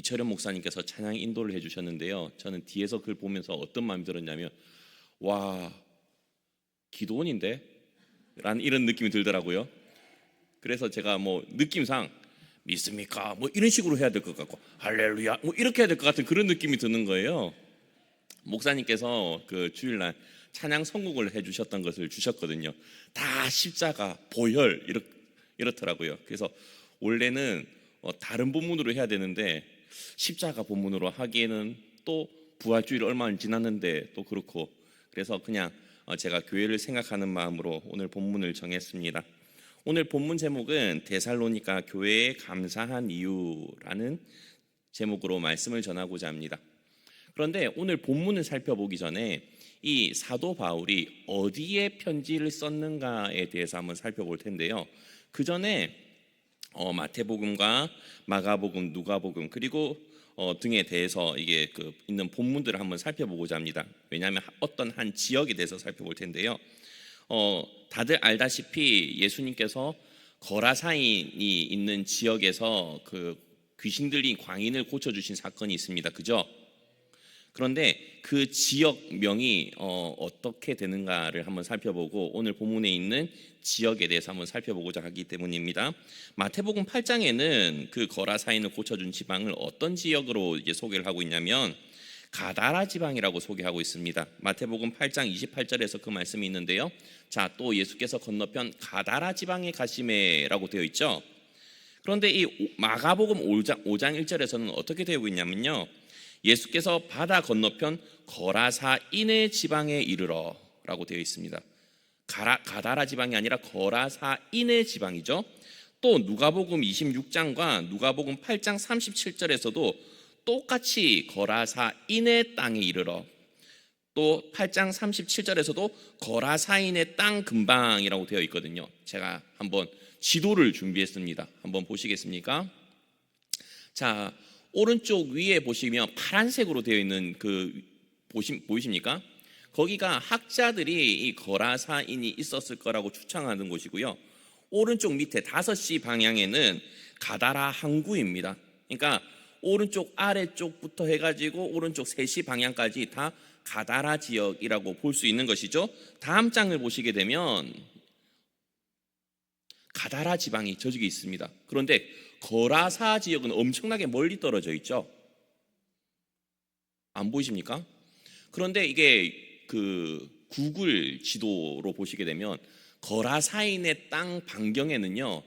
이철현 목사님께서 찬양 인도를 해주셨는데요. 저는 뒤에서 그걸 보면서 어떤 마음이 들었냐면 와, 기도원인데? 라는 이런 느낌이 들더라고요. 그래서 제가 뭐 느낌상 믿습니까? 뭐 이런 식으로 해야 될 것 같고 할렐루야 뭐 이렇게 해야 될 것 같은 그런 느낌이 드는 거예요. 목사님께서 그 주일날 찬양 선곡을 해주셨던 것을 주셨거든요. 다 십자가, 보혈 이렇더라고요. 그래서 원래는 다른 본문으로 해야 되는데 십자가 본문으로 하기에는 또 부활주일 얼마 안 지났는데 또 그렇고, 그래서 그냥 제가 교회를 생각하는 마음으로 오늘 본문을 정했습니다. 오늘 본문 제목은 데살로니가 교회에 감사한 이유라는 제목으로 말씀을 전하고자 합니다. 그런데 오늘 본문을 살펴보기 전에 이 사도 바울이 어디에 편지를 썼는가에 대해서 한번 살펴볼 텐데요. 그 전에 마태복음과 마가복음, 누가복음 그리고 등에 대해서 이게 있는 본문들을 한번 살펴보고자 합니다. 왜냐하면 어떤 한 지역에 대해서 살펴볼 텐데요. 다들 알다시피 예수님께서 거라사인이 있는 지역에서 그 귀신 들린 광인을 고쳐주신 사건이 있습니다. 그죠? 그런데 그 지역명이 어떻게 되는가를 한번 살펴보고 오늘 본문에 있는 지역에 대해서 한번 살펴보고자 하기 때문입니다. 마태복음 8장에는 그 거라사인을 고쳐준 지방을 어떤 지역으로 이제 소개를 하고 있냐면 가다라 지방이라고 소개하고 있습니다. 마태복음 8장 28절에서 그 말씀이 있는데요. 자, 또 예수께서 건너편 가다라 지방에 가시매라고 되어 있죠. 그런데 이 마가복음 5장 1절에서는 어떻게 되고 있냐면요. 예수께서 바다 건너편 거라사인의 지방에 이르러 라고 되어 있습니다. 가다라 지방이 아니라 거라사인의 지방이죠. 또 누가복음 26장과 누가복음 8장 37절에서도 똑같이 거라사인의 땅에 이르러, 또 8장 37절에서도 거라사인의 땅 근방이라고 되어 있거든요. 제가 한번 지도를 준비했습니다. 한번 보시겠습니까? 자, 오른쪽 위에 보시면 파란색으로 되어 있는 보이십니까? 거기가 학자들이 이 거라사인이 있었을 거라고 추정하는 곳이고요. 오른쪽 밑에 5시 방향에는 가다라 항구입니다. 그러니까 오른쪽 아래쪽부터 해가지고 오른쪽 3시 방향까지 다 가다라 지역이라고 볼 수 있는 것이죠. 다음 장을 보시게 되면 가다라 지방이 저쪽에 있습니다. 그런데 거라사 지역은 엄청나게 멀리 떨어져 있죠. 안 보이십니까? 그런데 이게 구글 지도로 보시게 되면 거라사인의 땅 반경에는요,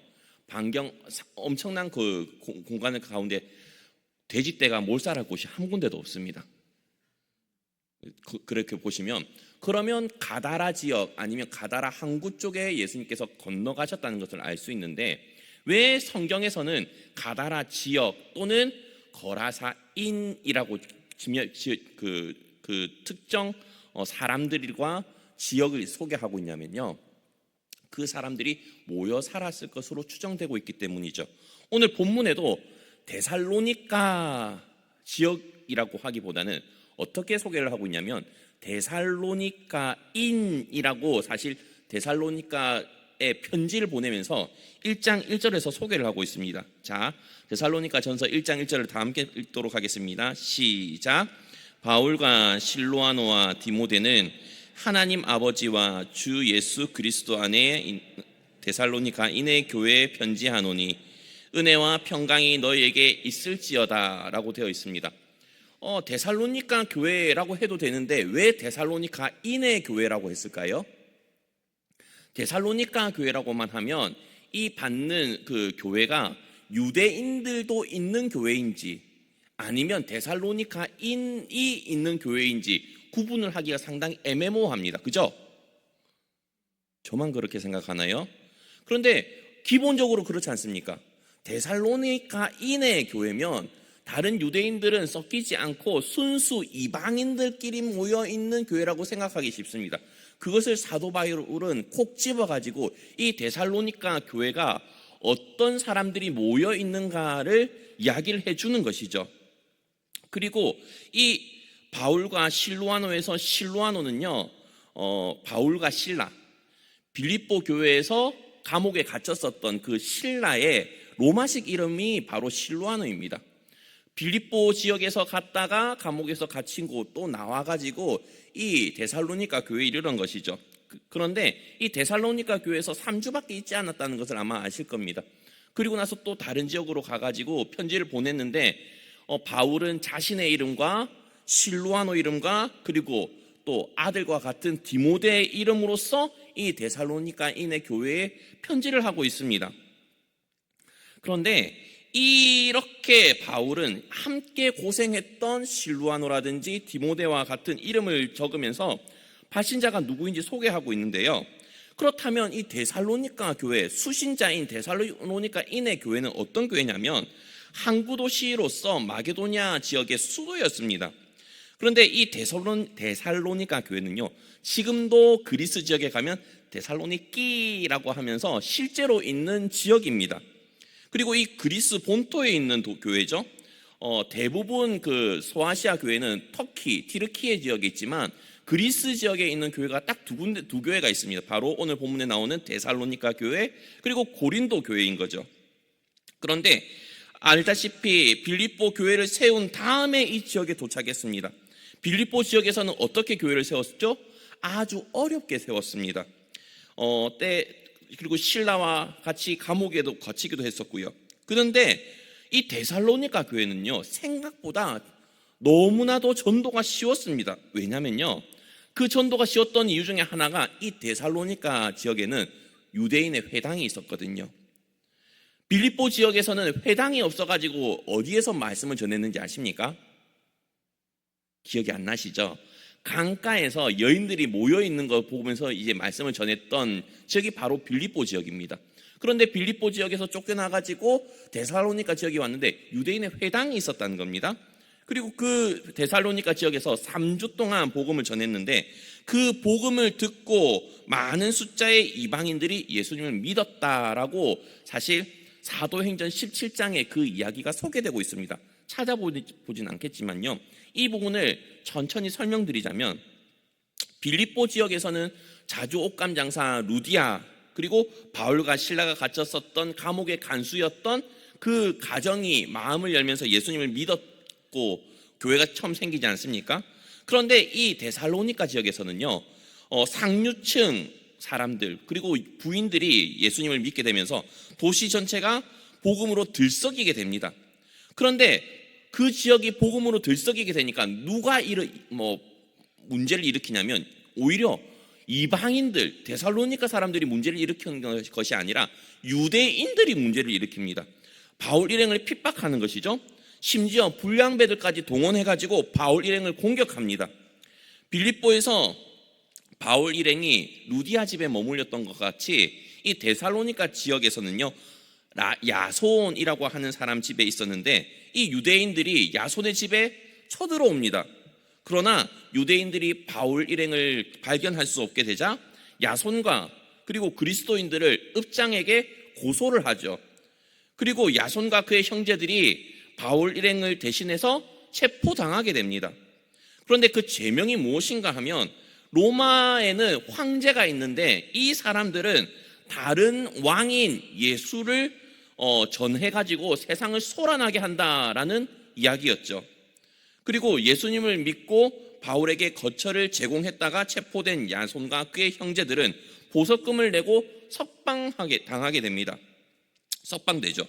엄청난 그 공간을 가운데 돼지떼가 몰살할 곳이 한 군데도 없습니다. 그렇게 보시면, 그러면 가다라 지역 아니면 가다라 항구 쪽에 예수님께서 건너가셨다는 것을 알 수 있는데, 왜 성경에서는 가다라 지역 또는 거라사인이라고 그 특정 사람들과 지역을 소개하고 있냐면요, 그 사람들이 모여 살았을 것으로 추정되고 있기 때문이죠. 오늘 본문에도 데살로니가 지역이라고 하기보다는 어떻게 소개를 하고 있냐면 데살로니가인이라고, 사실 데살로니가에 편지를 보내면서 1장 1절에서 소개를 하고 있습니다. 자, 데살로니가 전서 1장 1절을 다 함께 읽도록 하겠습니다. 시작. 바울과 실로아노와 디모데는 하나님 아버지와 주 예수 그리스도 안에 데살로니가인의 교회에 편지하노니 은혜와 평강이 너희에게 있을지어다 라고 되어 있습니다. 데살로니가 교회라고 해도 되는데 왜 데살로니가인의 교회라고 했을까요? 데살로니가 교회라고만 하면 이 받는 그 교회가 유대인들도 있는 교회인지 아니면 데살로니가인이 있는 교회인지 구분을 하기가 상당히 애매모호합니다. 그죠? 저만 그렇게 생각하나요? 그런데 기본적으로 그렇지 않습니까? 데살로니가인의 교회면 다른 유대인들은 섞이지 않고 순수 이방인들끼리 모여있는 교회라고 생각하기 쉽습니다. 그것을 사도 바울은 콕 집어가지고 이 데살로니가 교회가 어떤 사람들이 모여있는가를 이야기를 해주는 것이죠. 그리고 이 바울과 실로아노에서, 실로아노는요, 바울과 실라, 빌립보 교회에서 감옥에 갇혔었던 그 실라의 로마식 이름이 바로 실로아노입니다. 빌립보 지역에서 갔다가 감옥에서 갇힌 곳 또 나와가지고 이 데살로니가 교회에 이르는 것이죠. 그런데 이 데살로니가 교회에서 3주밖에 있지 않았다는 것을 아마 아실 겁니다. 그리고 나서 또 다른 지역으로 가가지고 편지를 보냈는데 바울은 자신의 이름과 실루아노 이름과 그리고 또 아들과 같은 디모데의 이름으로써 이 데살로니가인의 교회에 편지를 하고 있습니다. 그런데 이렇게 바울은 함께 고생했던 실루아노라든지 디모데와 같은 이름을 적으면서 발신자가 누구인지 소개하고 있는데요. 그렇다면 이 데살로니가 교회, 수신자인 데살로니가인의 교회는 어떤 교회냐면 항구 도시로서 마게도냐 지역의 수도였습니다. 그런데 이 데살로니가 교회는요, 지금도 그리스 지역에 가면 데살로니키라고 하면서 실제로 있는 지역입니다. 그리고 이 그리스 본토에 있는 교회죠. 대부분 그 소아시아 교회는 터키, 티르키예 지역에 있지만 그리스 지역에 있는 교회가 딱 두 교회가 있습니다. 바로 오늘 본문에 나오는 데살로니가 교회 그리고 고린도 교회인 거죠. 그런데 알다시피 빌립보 교회를 세운 다음에 이 지역에 도착했습니다. 빌립보 지역에서는 어떻게 교회를 세웠죠? 아주 어렵게 세웠습니다. 그리고 신라와 같이 감옥에도 갇히기도 했었고요. 그런데 이 데살로니가 교회는요, 생각보다 너무나도 전도가 쉬웠습니다. 왜냐면요, 그 전도가 쉬웠던 이유 중에 하나가 이 데살로니가 지역에는 유대인의 회당이 있었거든요. 빌립보 지역에서는 회당이 없어가지고 어디에서 말씀을 전했는지 아십니까? 기억이 안 나시죠? 강가에서 여인들이 모여있는 걸 보면서 이제 말씀을 전했던 지역이 바로 빌립보 지역입니다. 그런데 빌립보 지역에서 쫓겨나가지고 데살로니가 지역에 왔는데 유대인의 회당이 있었다는 겁니다. 그리고 그 데살로니가 지역에서 3주 동안 복음을 전했는데 그 복음을 듣고 많은 숫자의 이방인들이 예수님을 믿었다라고 사실 사도행전 17장에 그 이야기가 소개되고 있습니다. 찾아보진 않겠지만요, 이 부분을 천천히 설명드리자면 빌립보 지역에서는 자주 옷감 장사 루디아 그리고 바울과 실라가 갇혔었던 감옥의 간수였던 그 가정이 마음을 열면서 예수님을 믿었고 교회가 처음 생기지 않습니까? 그런데 이 데살로니가 지역에서는요, 상류층 사람들 그리고 부인들이 예수님을 믿게 되면서 도시 전체가 복음으로 들썩이게 됩니다. 그런데 그 지역이 복음으로 들썩이게 되니까 누가 문제를 일으키냐면 오히려 이방인들, 데살로니가 사람들이 문제를 일으키는 것이 아니라 유대인들이 문제를 일으킵니다. 바울 일행을 핍박하는 것이죠. 심지어 불량배들까지 동원해가지고 바울 일행을 공격합니다. 빌립보에서 바울 일행이 루디아 집에 머물렸던 것 같이 이 데살로니가 지역에서는요, 야손이라고 하는 사람 집에 있었는데 이 유대인들이 야손의 집에 쳐들어옵니다. 그러나 유대인들이 바울 일행을 발견할 수 없게 되자 야손과 그리고 그리스도인들을 읍장에게 고소를 하죠. 그리고 야손과 그의 형제들이 바울 일행을 대신해서 체포당하게 됩니다. 그런데 그 죄명이 무엇인가 하면 로마에는 황제가 있는데 이 사람들은 다른 왕인 예수를 전해가지고 세상을 소란하게 한다라는 이야기였죠. 그리고 예수님을 믿고 바울에게 거처를 제공했다가 체포된 야손과 그의 형제들은 보석금을 내고 석방당하게 됩니다. 석방되죠.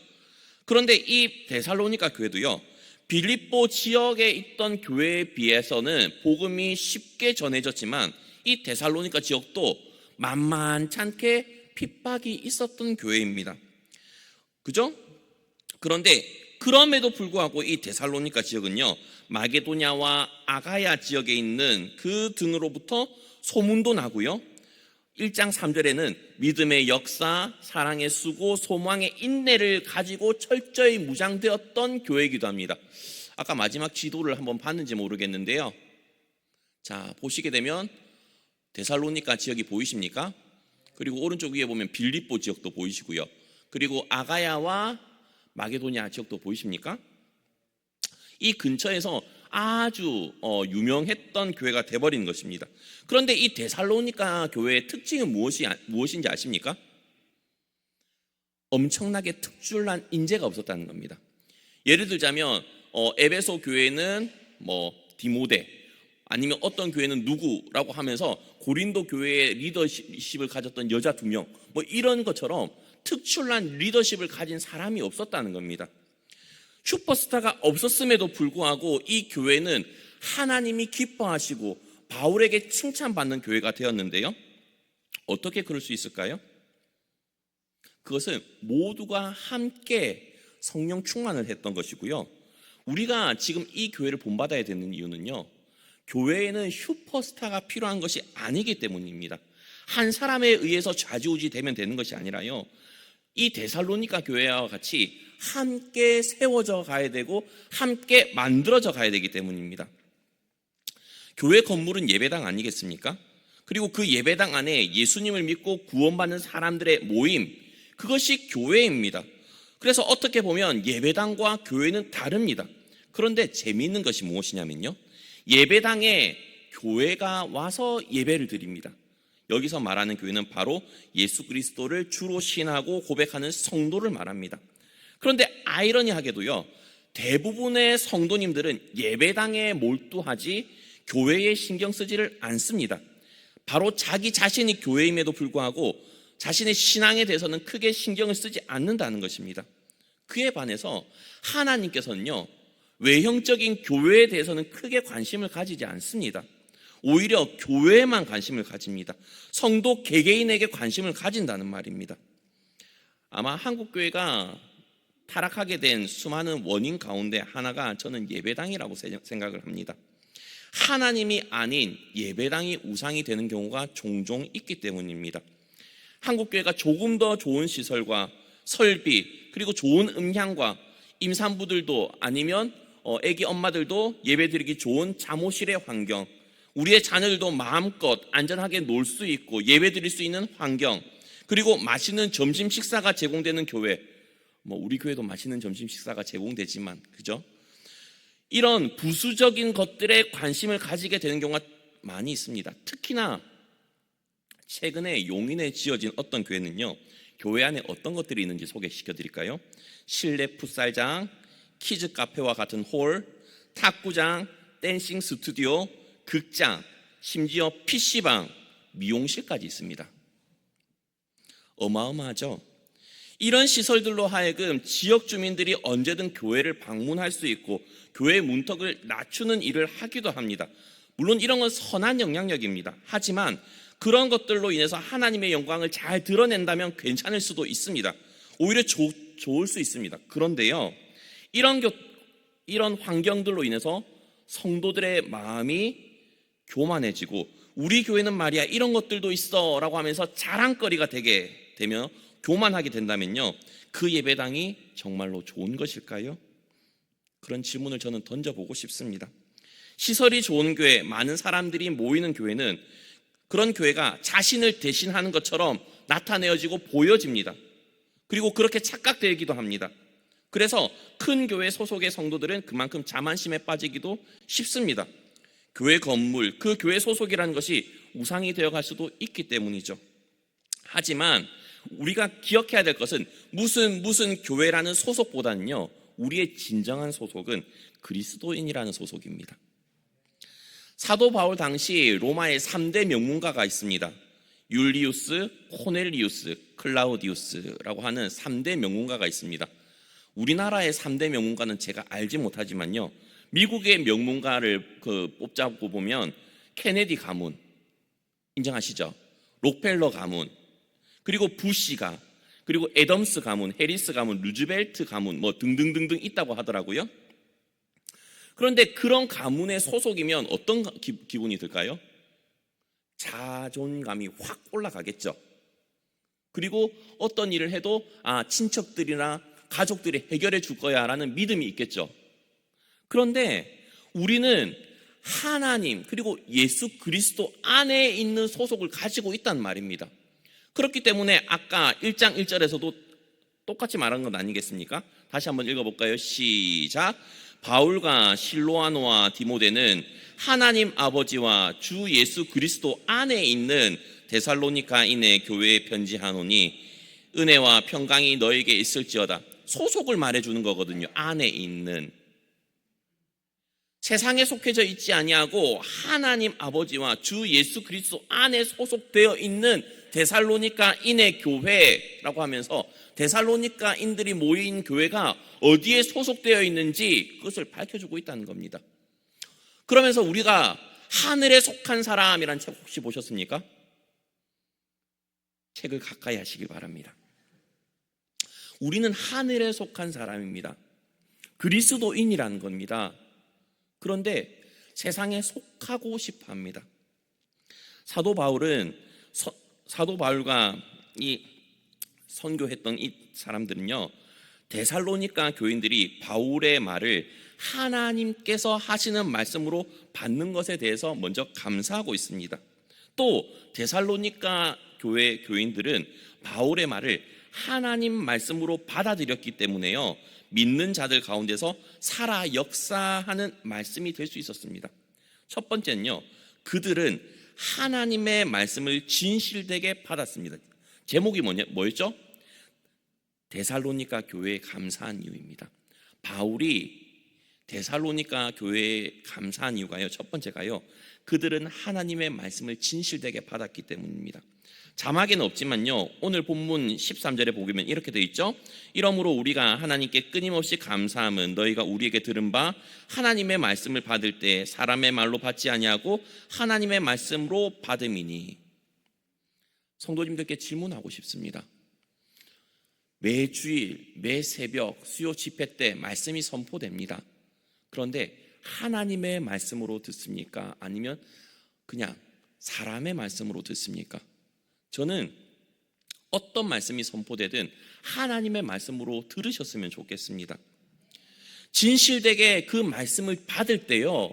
그런데 이 데살로니가 교회도요, 빌립보 지역에 있던 교회에 비해서는 복음이 쉽게 전해졌지만 이 데살로니가 지역도 만만찮게 핍박이 있었던 교회입니다. 그죠? 그런데 그럼에도 불구하고 이 데살로니가 지역은요, 마게도냐와 아가야 지역에 있는 그 등으로부터 소문도 나고요, 1장 3절에는 믿음의 역사, 사랑의 수고, 소망의 인내를 가지고 철저히 무장되었던 교회이기도 합니다. 아까 마지막 지도를 한번 봤는지 모르겠는데요, 자, 보시게 되면 데살로니가 지역이 보이십니까? 그리고 오른쪽 위에 보면 빌립보 지역도 보이시고요, 그리고 아가야와 마게도냐 지역도 보이십니까? 이 근처에서 아주 유명했던 교회가 돼버린 것입니다. 그런데 이 데살로니가 교회의 특징은 무엇인지 아십니까? 엄청나게 특출난 인재가 없었다는 겁니다. 예를 들자면 에베소 교회는 뭐 디모데, 아니면 어떤 교회는 누구라고 하면서 고린도 교회의 리더십을 가졌던 여자 2명, 뭐 이런 것처럼 특출난 리더십을 가진 사람이 없었다는 겁니다. 슈퍼스타가 없었음에도 불구하고 이 교회는 하나님이 기뻐하시고 바울에게 칭찬받는 교회가 되었는데요. 어떻게 그럴 수 있을까요? 그것은 모두가 함께 성령 충만을 했던 것이고요. 우리가 지금 이 교회를 본받아야 되는 이유는요, 교회에는 슈퍼스타가 필요한 것이 아니기 때문입니다. 한 사람에 의해서 좌지우지 되면 되는 것이 아니라요, 이 데살로니가 교회와 같이 함께 세워져 가야 되고 함께 만들어져 가야 되기 때문입니다. 교회 건물은 예배당 아니겠습니까? 그리고 그 예배당 안에 예수님을 믿고 구원받는 사람들의 모임, 그것이 교회입니다. 그래서 어떻게 보면 예배당과 교회는 다릅니다. 그런데 재미있는 것이 무엇이냐면요, 예배당에 교회가 와서 예배를 드립니다. 여기서 말하는 교회는 바로 예수 그리스도를 주로 신하고 고백하는 성도를 말합니다. 그런데 아이러니하게도요, 대부분의 성도님들은 예배당에 몰두하지 교회에 신경 쓰지를 않습니다. 바로 자기 자신이 교회임에도 불구하고 자신의 신앙에 대해서는 크게 신경을 쓰지 않는다는 것입니다. 그에 반해서 하나님께서는요, 외형적인 교회에 대해서는 크게 관심을 가지지 않습니다. 오히려 교회에만 관심을 가집니다. 성도 개개인에게 관심을 가진다는 말입니다. 아마 한국교회가 타락하게 된 수많은 원인 가운데 하나가 저는 예배당이라고 생각을 합니다. 하나님이 아닌 예배당이 우상이 되는 경우가 종종 있기 때문입니다. 한국교회가 조금 더 좋은 시설과 설비, 그리고 좋은 음향과 임산부들도 아니면 애기 엄마들도 예배드리기 좋은 잠옷실의 환경, 우리의 자녀들도 마음껏 안전하게 놀 수 있고 예배드릴 수 있는 환경, 그리고 맛있는 점심 식사가 제공되는 교회, 뭐 우리 교회도 맛있는 점심 식사가 제공되지만, 그죠? 이런 부수적인 것들에 관심을 가지게 되는 경우가 많이 있습니다. 특히나 최근에 용인에 지어진 어떤 교회는요, 교회 안에 어떤 것들이 있는지 소개시켜 드릴까요? 실내 풋살장, 키즈 카페와 같은 홀, 탁구장, 댄싱 스튜디오, 극장, 심지어 PC방, 미용실까지 있습니다. 어마어마하죠? 이런 시설들로 하여금 지역 주민들이 언제든 교회를 방문할 수 있고 교회의 문턱을 낮추는 일을 하기도 합니다. 물론 이런 건 선한 영향력입니다. 하지만 그런 것들로 인해서 하나님의 영광을 잘 드러낸다면 괜찮을 수도 있습니다. 오히려 좋을 수 있습니다. 그런데요, 이런 환경들로 인해서 성도들의 마음이 교만해지고, 우리 교회는 말이야 이런 것들도 있어 라고 하면서 자랑거리가 되게 되며 교만하게 된다면요, 그 예배당이 정말로 좋은 것일까요? 그런 질문을 저는 던져보고 싶습니다. 시설이 좋은 교회, 많은 사람들이 모이는 교회는 그런 교회가 자신을 대신하는 것처럼 나타내어지고 보여집니다. 그리고 그렇게 착각되기도 합니다. 그래서 큰 교회 소속의 성도들은 그만큼 자만심에 빠지기도 쉽습니다. 교회 건물, 그 교회 소속이라는 것이 우상이 되어갈 수도 있기 때문이죠. 하지만 우리가 기억해야 될 것은 무슨 교회라는 소속보다는요, 우리의 진정한 소속은 그리스도인이라는 소속입니다. 사도 바울 당시 로마의 3대 명문가가 있습니다. 율리우스, 코넬리우스, 클라우디우스라고 하는 3대 명문가가 있습니다. 우리나라의 3대 명문가는 제가 알지 못하지만요, 미국의 명문가를 뽑자고 보면 케네디 가문, 인정하시죠? 록펠러 가문, 그리고 부시가, 그리고 애덤스 가문, 해리스 가문, 루즈벨트 가문, 뭐 등등등등 있다고 하더라고요. 그런데 그런 가문의 소속이면 어떤 기분이 들까요? 자존감이 확 올라가겠죠. 그리고 어떤 일을 해도 친척들이나 가족들이 해결해 줄 거야 라는 믿음이 있겠죠. 그런데 우리는 하나님 그리고 예수 그리스도 안에 있는 소속을 가지고 있단 말입니다. 그렇기 때문에 아까 1장 1절에서도 똑같이 말한 건 아니겠습니까? 다시 한번 읽어볼까요? 시작. 바울과 실로아노와 디모데는 하나님 아버지와 주 예수 그리스도 안에 있는 데살로니가인의 교회에 편지하노니 은혜와 평강이 너에게 있을지어다. 소속을 말해주는 거거든요. 안에 있는. 세상에 속해져 있지 아니하고 하나님 아버지와 주 예수 그리스도 안에 소속되어 있는 데살로니가인의 교회라고 하면서 데살로니가인들이 모인 교회가 어디에 소속되어 있는지 그것을 밝혀주고 있다는 겁니다. 그러면서 우리가 하늘에 속한 사람이란 책 혹시 보셨습니까? 책을 가까이 하시길 바랍니다. 우리는 하늘에 속한 사람입니다. 그리스도인이라는 겁니다. 그런데 세상에 속하고 싶어 합니다. 사도 바울과 이 선교했던 이 사람들은요, 데살로니가 교인들이 바울의 말을 하나님께서 하시는 말씀으로 받는 것에 대해서 먼저 감사하고 있습니다. 또 데살로니가 교회 교인들은 바울의 말을 하나님 말씀으로 받아들였기 때문에요, 믿는 자들 가운데서 살아 역사하는 말씀이 될 수 있었습니다. 첫 번째는요, 그들은 하나님의 말씀을 진실되게 받았습니다. 제목이 뭐였죠? 데살로니가 교회에 감사한 이유입니다. 바울이 데살로니가 교회에 감사한 이유가요, 첫 번째가요, 그들은 하나님의 말씀을 진실되게 받았기 때문입니다. 자막에는 없지만요, 오늘 본문 13절에 보면 이렇게 되어 있죠. 이러므로 우리가 하나님께 끊임없이 감사함은 너희가 우리에게 들은 바 하나님의 말씀을 받을 때 사람의 말로 받지 아니하고 하나님의 말씀으로 받음이니. 성도님들께 질문하고 싶습니다. 매 주일, 매 새벽, 수요 집회 때 말씀이 선포됩니다. 그런데 하나님의 말씀으로 듣습니까? 아니면 그냥 사람의 말씀으로 듣습니까? 저는 어떤 말씀이 선포되든 하나님의 말씀으로 들으셨으면 좋겠습니다. 진실되게 그 말씀을 받을 때요,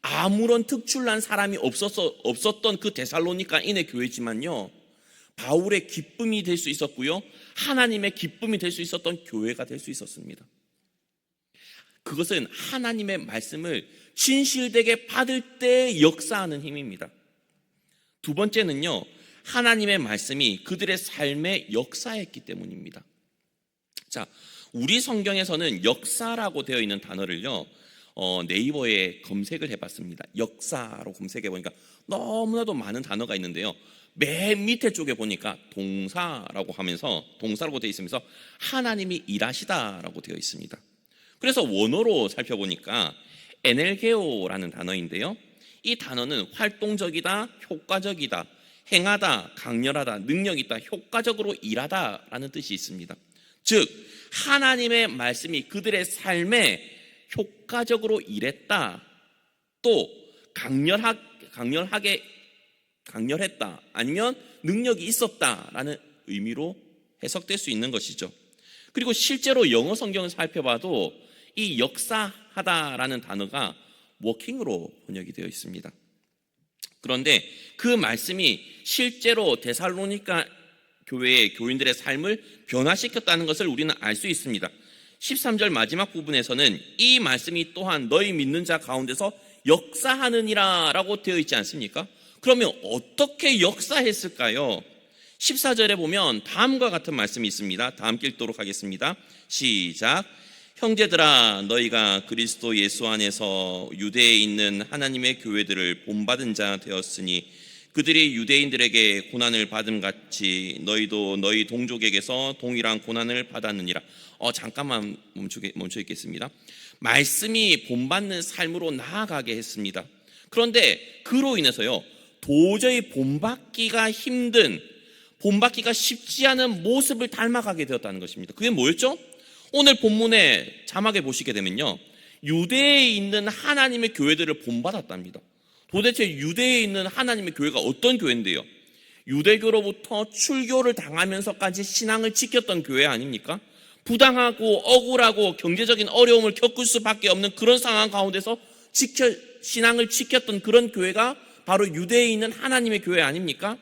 아무런 특출난 사람이 없었던 그 데살로니가인의 교회지만요, 바울의 기쁨이 될 수 있었고요, 하나님의 기쁨이 될 수 있었던 교회가 될 수 있었습니다. 그것은 하나님의 말씀을 진실되게 받을 때 역사하는 힘입니다. 두 번째는요, 하나님의 말씀이 그들의 삶에 역사했기 때문입니다. 자, 우리 성경에서는 역사라고 되어 있는 단어를요, 네이버에 검색을 해봤습니다. 역사로 검색해보니까 너무나도 많은 단어가 있는데요, 맨 밑에 쪽에 보니까 동사라고 되어 있으면서 하나님이 일하시다라고 되어 있습니다. 그래서 원어로 살펴보니까 에넬게오라는 단어인데요, 이 단어는 활동적이다, 효과적이다, 행하다, 강렬하다, 능력 있다, 효과적으로 일하다라는 뜻이 있습니다. 즉 하나님의 말씀이 그들의 삶에 효과적으로 일했다, 또 강렬했다, 아니면 능력이 있었다라는 의미로 해석될 수 있는 것이죠. 그리고 실제로 영어 성경을 살펴봐도 이 역사하다라는 단어가 워킹으로 번역이 되어 있습니다. 그런데 그 말씀이 실제로 데살로니가 교회의 교인들의 삶을 변화시켰다는 것을 우리는 알 수 있습니다. 13절 마지막 부분에서는 이 말씀이 또한 너희 믿는 자 가운데서 역사하느니라 라고 되어 있지 않습니까? 그러면 어떻게 역사했을까요? 14절에 보면 다음과 같은 말씀이 있습니다. 다 함께 읽도록 하겠습니다. 시작. 형제들아, 너희가 그리스도 예수 안에서 유대에 있는 하나님의 교회들을 본받은 자 되었으니 그들이 유대인들에게 고난을 받음 같이 너희도 너희 동족에게서 동일한 고난을 받았느니라. 잠깐만 멈춰 있겠습니다. 말씀이 본받는 삶으로 나아가게 했습니다. 그런데 그로 인해서요, 도저히 본받기가 쉽지 않은 모습을 닮아가게 되었다는 것입니다. 그게 뭐였죠? 오늘 본문의 자막에 보시게 되면요, 유대에 있는 하나님의 교회들을 본받았답니다. 도대체 유대에 있는 하나님의 교회가 어떤 교회인데요? 유대교로부터 출교를 당하면서까지 신앙을 지켰던 교회 아닙니까? 부당하고 억울하고 경제적인 어려움을 겪을 수밖에 없는 그런 상황 가운데서 신앙을 지켰던 그런 교회가 바로 유대에 있는 하나님의 교회 아닙니까?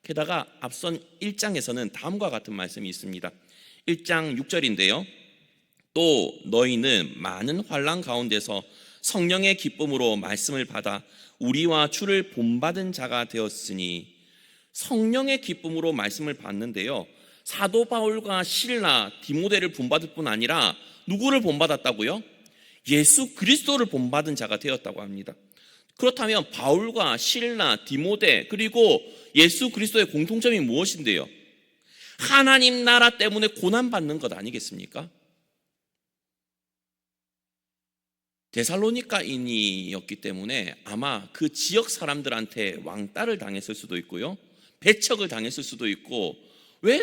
게다가 앞선 1장에서는 다음과 같은 말씀이 있습니다. 1장 6절인데요. 또 너희는 많은 환난 가운데서 성령의 기쁨으로 말씀을 받아 우리와 주를 본받은 자가 되었으니. 성령의 기쁨으로 말씀을 받는데요, 사도 바울과 실라, 디모데를 본받을 뿐 아니라 누구를 본받았다고요? 예수 그리스도를 본받은 자가 되었다고 합니다. 그렇다면 바울과 실라, 디모데 그리고 예수 그리스도의 공통점이 무엇인데요? 하나님 나라 때문에 고난받는 것 아니겠습니까? 데살로니가인이었기 때문에 아마 그 지역 사람들한테 왕따를 당했을 수도 있고요, 배척을 당했을 수도 있고, 왜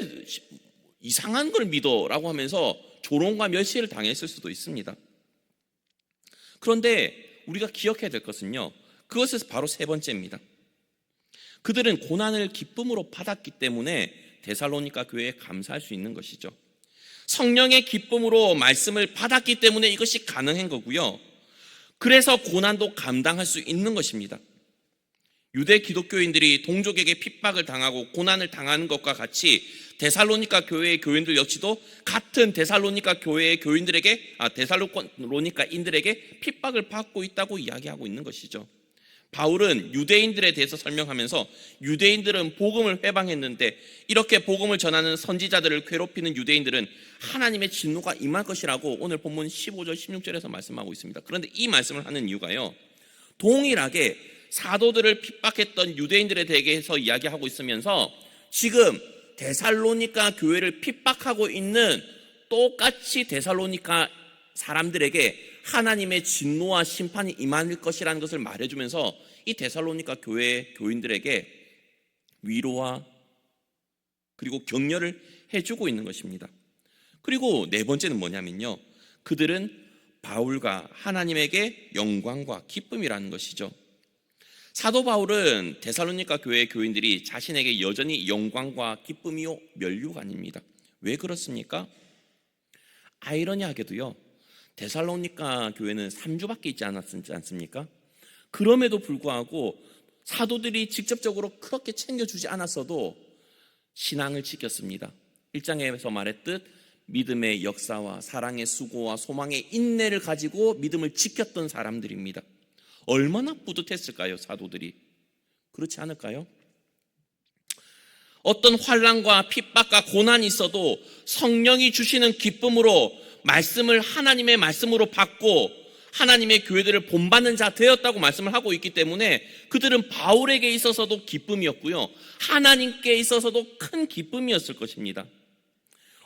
이상한 걸 믿어? 라고 하면서 조롱과 멸시를 당했을 수도 있습니다. 그런데 우리가 기억해야 될 것은요, 그것에서 바로 세 번째입니다. 그들은 고난을 기쁨으로 받았기 때문에 데살로니가 교회에 감사할 수 있는 것이죠. 성령의 기쁨으로 말씀을 받았기 때문에 이것이 가능한 거고요, 그래서 고난도 감당할 수 있는 것입니다. 유대 기독교인들이 동족에게 핍박을 당하고 고난을 당하는 것과 같이 데살로니가 교회의 교인들 역시도 같은 데살로니가 교회의 데살로니가인들에게 핍박을 받고 있다고 이야기하고 있는 것이죠. 바울은 유대인들에 대해서 설명하면서 유대인들은 복음을 회방했는데 이렇게 복음을 전하는 선지자들을 괴롭히는 유대인들은 하나님의 진노가 임할 것이라고 오늘 본문 15절 16절에서 말씀하고 있습니다. 그런데 이 말씀을 하는 이유가요, 동일하게 사도들을 핍박했던 유대인들에 대해서 이야기하고 있으면서 지금 데살로니가 교회를 핍박하고 있는 똑같이 데살로니가 사람들에게 하나님의 진노와 심판이 임할 것이라는 것을 말해주면서 이 데살로니가 교회 교인들에게 위로와 그리고 격려를 해주고 있는 것입니다. 그리고 네 번째는 뭐냐면요, 그들은 바울과 하나님에게 영광과 기쁨이라는 것이죠. 사도 바울은 데살로니가 교회의 교인들이 자신에게 여전히 영광과 기쁨이요 면류가 아닙니다. 왜 그렇습니까? 아이러니하게도요, 데살로니가 교회는 3주밖에 있지 않았지 않습니까? 그럼에도 불구하고 사도들이 직접적으로 그렇게 챙겨주지 않았어도 신앙을 지켰습니다. 1장에서 말했듯 믿음의 역사와 사랑의 수고와 소망의 인내를 가지고 믿음을 지켰던 사람들입니다. 얼마나 뿌듯했을까요, 사도들이? 그렇지 않을까요? 어떤 환난과 핍박과 고난이 있어도 성령이 주시는 기쁨으로 말씀을 하나님의 말씀으로 받고 하나님의 교회들을 본받는 자 되었다고 말씀을 하고 있기 때문에 그들은 바울에게 있어서도 기쁨이었고요, 하나님께 있어서도 큰 기쁨이었을 것입니다.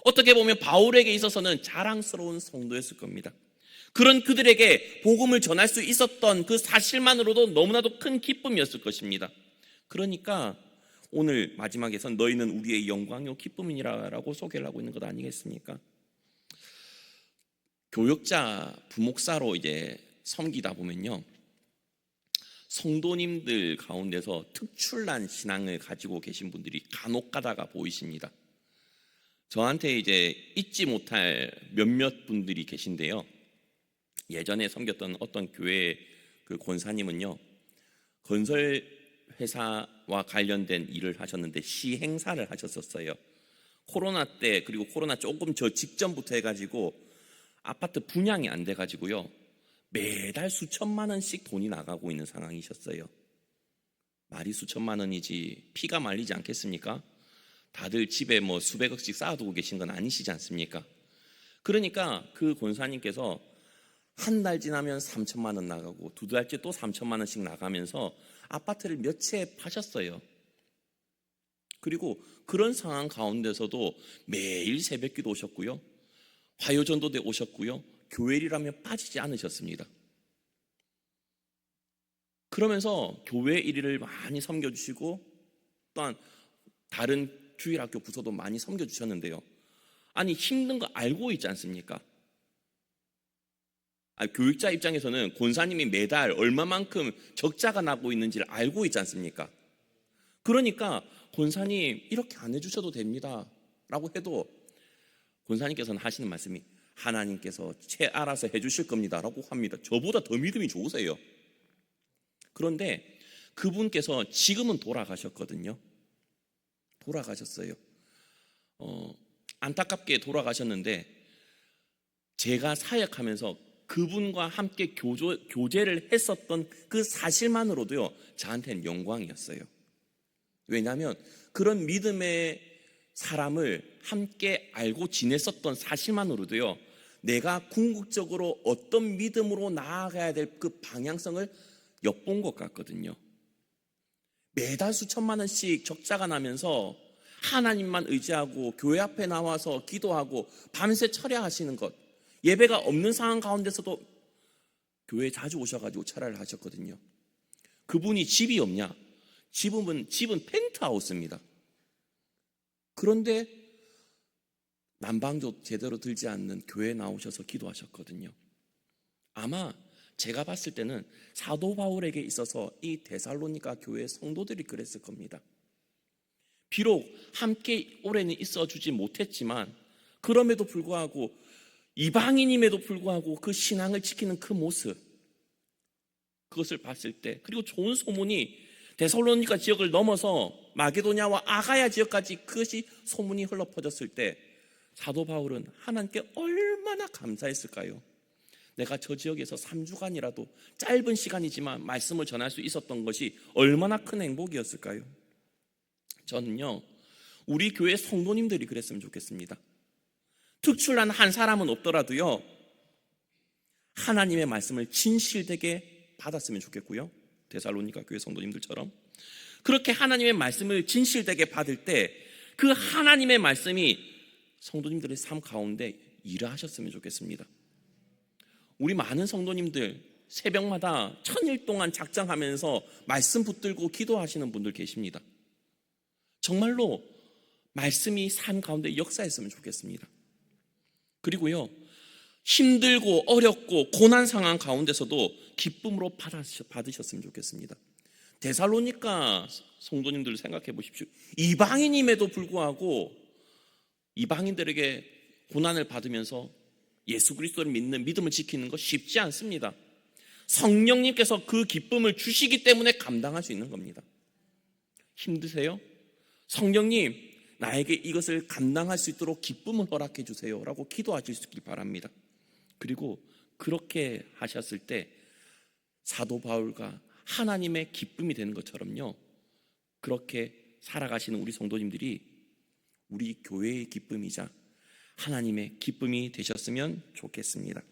어떻게 보면 바울에게 있어서는 자랑스러운 성도였을 겁니다. 그런 그들에게 복음을 전할 수 있었던 그 사실만으로도 너무나도 큰 기쁨이었을 것입니다. 그러니까 오늘 마지막에선 너희는 우리의 영광이요 기쁨이니라라고 소개를 하고 있는 것 아니겠습니까? 교역자, 부목사로 이제 섬기다 보면요, 성도님들 가운데서 특출난 신앙을 가지고 계신 분들이 간혹 가다가 보이십니다. 저한테 이제 잊지 못할 몇몇 분들이 계신데요, 예전에 섬겼던 어떤 교회 그 권사님은요, 건설 회사와 관련된 일을 하셨는데 시행사를 하셨었어요. 코로나 때, 그리고 코로나 조금 저 직전부터 해가지고 아파트 분양이 안 돼가지고요, 매달 수천만 원씩 돈이 나가고 있는 상황이셨어요. 말이 수천만 원이지 피가 말리지 않겠습니까? 다들 집에 뭐 수백억씩 쌓아두고 계신 건 아니시지 않습니까? 그러니까 그 권사님께서 한 달 지나면 3천만 원 나가고 두 달째 또 3천만 원씩 나가면서 아파트를 몇 채 파셨어요. 그리고 그런 상황 가운데서도 매일 새벽기도 오셨고요, 화요전도대 오셨고요, 교회일이라면 빠지지 않으셨습니다. 그러면서 교회 일을 많이 섬겨주시고 또한 다른 주일학교 부서도 많이 섬겨주셨는데요, 아니 힘든 거 알고 있지 않습니까? 교육자 입장에서는 권사님이 매달 얼마만큼 적자가 나고 있는지를 알고 있지 않습니까? 그러니까 권사님 이렇게 안 해주셔도 됩니다 라고 해도 권사님께서는 하시는 말씀이 하나님께서 알아서 해주실 겁니다 라고 합니다. 저보다 더 믿음이 좋으세요. 그런데 그분께서 지금은 돌아가셨거든요. 돌아가셨어요. 안타깝게 돌아가셨는데 제가 사역하면서 그분과 함께 교제를 했었던 그 사실만으로도요, 저한테는 영광이었어요. 왜냐하면 그런 믿음의 사람을 함께 알고 지냈었던 사실만으로도요, 내가 궁극적으로 어떤 믿음으로 나아가야 될 그 방향성을 엿본 것 같거든요. 매달 수천만 원씩 적자가 나면서 하나님만 의지하고 교회 앞에 나와서 기도하고 밤새 철야하시는 것, 예배가 없는 상황 가운데서도 교회에 자주 오셔가지고 철야를 하셨거든요. 그분이 집이 없냐? 집은 펜트하우스입니다. 그런데 난방도 제대로 들지 않는 교회에 나오셔서 기도하셨거든요. 아마 제가 봤을 때는 사도 바울에게 있어서 이 데살로니가 교회 성도들이 그랬을 겁니다. 비록 함께 오래는 있어주지 못했지만 그럼에도 불구하고 이방인임에도 불구하고 그 신앙을 지키는 그 모습, 그것을 봤을 때, 그리고 좋은 소문이 데살로니가 지역을 넘어서 마게도냐와 아가야 지역까지 그것이 소문이 흘러 퍼졌을 때 사도 바울은 하나님께 얼마나 감사했을까요? 내가 저 지역에서 3주간이라도 짧은 시간이지만 말씀을 전할 수 있었던 것이 얼마나 큰 행복이었을까요? 저는요, 우리 교회 성도님들이 그랬으면 좋겠습니다. 특출난 한 사람은 없더라도요, 하나님의 말씀을 진실되게 받았으면 좋겠고요. 데살로니가 교회 성도님들처럼 그렇게 하나님의 말씀을 진실되게 받을 때 그 하나님의 말씀이 성도님들의 삶 가운데 일하셨으면 좋겠습니다. 우리 많은 성도님들 새벽마다 천일 동안 작정하면서 말씀 붙들고 기도하시는 분들 계십니다. 정말로 말씀이 삶 가운데 역사했으면 좋겠습니다. 그리고요, 힘들고 어렵고 고난 상황 가운데서도 기쁨으로 받으셨으면 좋겠습니다. 데살로니가 성도님들 생각해 보십시오. 이방인임에도 불구하고 이방인들에게 고난을 받으면서 예수 그리스도를 믿는 믿음을 지키는 것 쉽지 않습니다. 성령님께서 그 기쁨을 주시기 때문에 감당할 수 있는 겁니다. 힘드세요? 성령님, 나에게 이것을 감당할 수 있도록 기쁨을 허락해 주세요 라고 기도하실 수 있길 바랍니다. 그리고 그렇게 하셨을 때 사도 바울과 하나님의 기쁨이 되는 것처럼요, 그렇게 살아가시는 우리 성도님들이 우리 교회의 기쁨이자 하나님의 기쁨이 되셨으면 좋겠습니다.